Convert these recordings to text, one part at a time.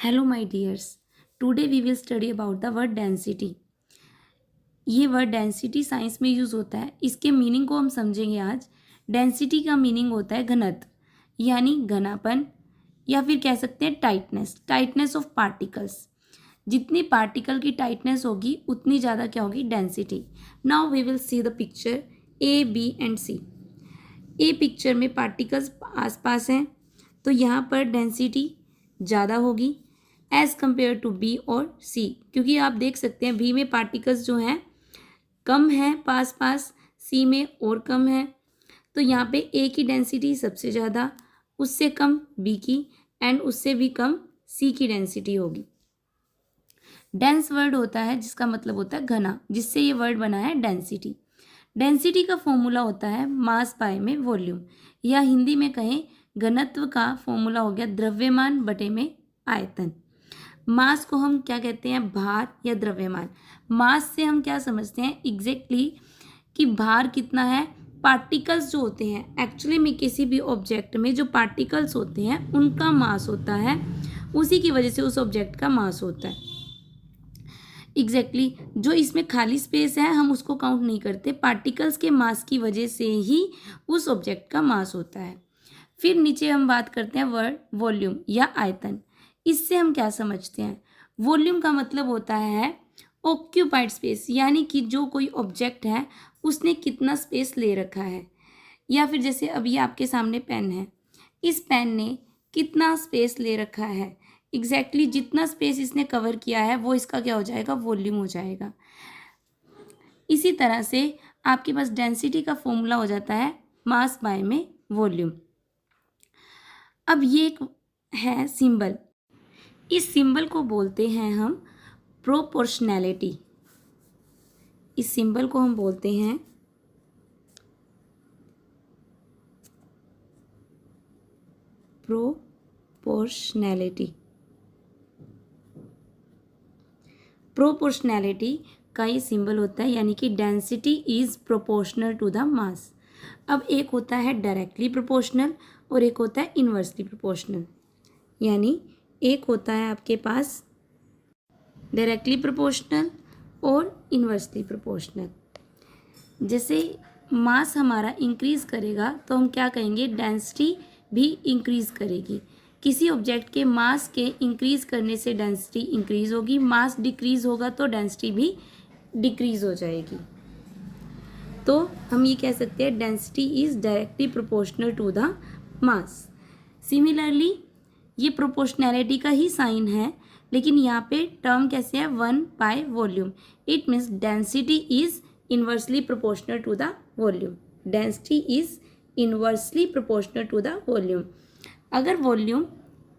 Hello my dears, today we will study about the word density. ये word density science में use होता है। इसके मीनिंग को हम समझेंगे आज। डेंसिटी का मीनिंग होता है घनत्व, यानी घनापन, या फिर कह सकते हैं टाइटनेस ऑफ पार्टिकल्स। जितनी पार्टिकल की टाइटनेस होगी उतनी ज़्यादा क्या होगी, density. Now we will see the picture A, B and C. A picture में पार्टिकल्स आसपास हैं, तो यहाँ पर डेंसिटी ज़्यादा होगी एज़ कम्पेयर टू बी और सी, क्योंकि आप देख सकते हैं बी में पार्टिकल्स जो हैं कम हैं पास पास, सी में और कम है। तो यहाँ पे ए की डेंसिटी सबसे ज़्यादा, उससे कम बी की, एंड उससे भी कम सी की डेंसिटी होगी। डेंस वर्ड होता है जिसका मतलब होता है घना, जिससे ये वर्ड बना है डेंसिटी। डेंसिटी का फॉर्मूला होता है मास बाय में वॉल्यूम, या हिंदी में कहें घनत्व का फॉर्मूला हो गया द्रव्यमान बटे में आयतन। मास को हम क्या कहते हैं, भार या द्रव्यमान। मास से हम क्या समझते हैं एग्जैक्टली कि भार कितना है। पार्टिकल्स जो होते हैं एक्चुअली में किसी भी ऑब्जेक्ट में जो पार्टिकल्स होते हैं उनका मास होता है, उसी की वजह से उस ऑब्जेक्ट का मास होता है। एग्जैक्टली जो इसमें खाली स्पेस है हम उसको काउंट नहीं करते, पार्टिकल्स के मास की वजह से ही उस ऑब्जेक्ट का मास होता है। फिर नीचे हम बात करते हैं वर्ड वॉल्यूम या आयतन। इससे हम क्या समझते हैं, वॉल्यूम का मतलब होता है ऑक्यूपाइड स्पेस, यानी कि जो कोई ऑब्जेक्ट है उसने कितना स्पेस ले रखा है। या फिर जैसे अब ये आपके सामने पेन है, इस पेन ने कितना स्पेस ले रखा है, एग्जैक्टली जितना स्पेस इसने कवर किया है वो इसका क्या हो जाएगा, वॉल्यूम हो जाएगा। इसी तरह से आपके पास डेंसिटी का फॉर्मूला हो जाता है मास बाय में वॉल्यूम। अब ये एक है सिंबल, इस सिंबल को बोलते हैं हम प्रोपोर्शनैलिटी। इस सिंबल को हम बोलते हैं प्रोपोर्शनैलिटी। प्रोपोर्शनैलिटी का ये सिंबल होता है, यानी कि density is proportional to the mass. अब एक होता है डायरेक्टली प्रोपोर्शनल और एक होता है इन्वर्सली प्रोपोर्शनल। यानी एक होता है आपके पास डायरेक्टली प्रोपोर्शनल और इन्वर्सली प्रोपोर्शनल। जैसे मास हमारा इंक्रीज़ करेगा तो हम क्या कहेंगे, डेंसिटी भी इंक्रीज़ करेगी। किसी ऑब्जेक्ट के मास के इंक्रीज़ करने से डेंसिटी इंक्रीज़ होगी, मास डिक्रीज़ होगा तो डेंसिटी भी डिक्रीज़ हो जाएगी। तो हम ये कह सकते हैं density is directly proportional to the mass. Similarly ये प्रोपोर्शनैलिटी का ही साइन है, लेकिन यहाँ पे टर्म कैसे है, 1/वॉल्यूम। It means density is inversely proportional to the volume. Density is inversely proportional to the volume. अगर वॉल्यूम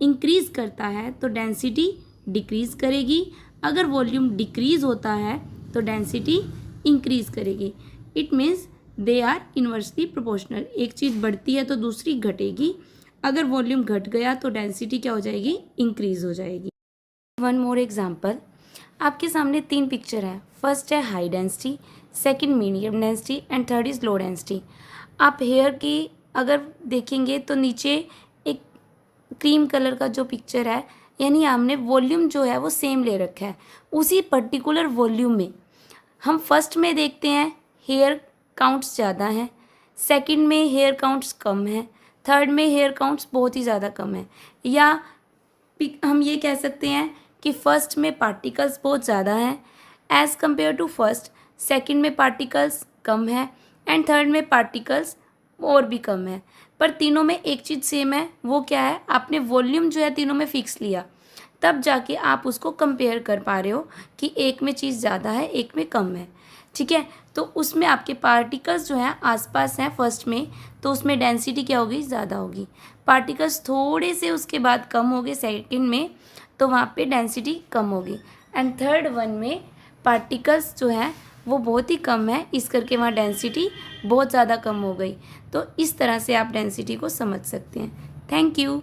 इंक्रीज करता है तो डेंसिटी डिक्रीज करेगी, अगर वॉल्यूम डिक्रीज होता है तो डेंसिटी इंक्रीज करेगी। It means they are inversely proportional. एक चीज़ बढ़ती है तो दूसरी घटेगी, अगर वॉल्यूम घट गया तो डेंसिटी क्या हो जाएगी, इंक्रीज हो जाएगी। वन मोर एग्जाम्पल, आपके सामने 3 पिक्चर है। फर्स्ट है high density, second medium density and third is low density. आप हेयर की अगर देखेंगे तो नीचे एक क्रीम कलर का जो पिक्चर है, यानी हमने वॉल्यूम जो है वो सेम ले रखा है। उसी पर्टिकुलर वॉल्यूम में हम फर्स्ट में देखते हैं हेयर काउंट्स ज़्यादा हैं, सेकंड में हेयर काउंट्स कम है, थर्ड में हेयर काउंट्स बहुत ही ज़्यादा कम है। या हम ये कह सकते हैं कि फर्स्ट में पार्टिकल्स बहुत ज़्यादा हैं as compare to first, second में पार्टिकल्स कम है एंड थर्ड में पार्टिकल्स और भी कम है। पर तीनों में एक चीज़ सेम है, वो क्या है, आपने वॉल्यूम जो है तीनों में फिक्स लिया, तब जाके आप उसको कंपेयर कर पा रहे हो कि एक में चीज़ ज़्यादा है एक में कम है। ठीक है, तो उसमें आपके पार्टिकल्स जो हैं आसपास हैं फर्स्ट में, तो उसमें डेंसिटी क्या होगी, ज़्यादा होगी। पार्टिकल्स थोड़े से उसके बाद कम हो गए सेकंड में, तो वहाँ पे डेंसिटी कम होगी। एंड थर्ड वन में पार्टिकल्स जो हैं वो बहुत ही कम है, इस करके वहाँ डेंसिटी बहुत ज़्यादा कम हो गई। तो इस तरह से आप डेंसिटी को समझ सकते हैं। Thank you.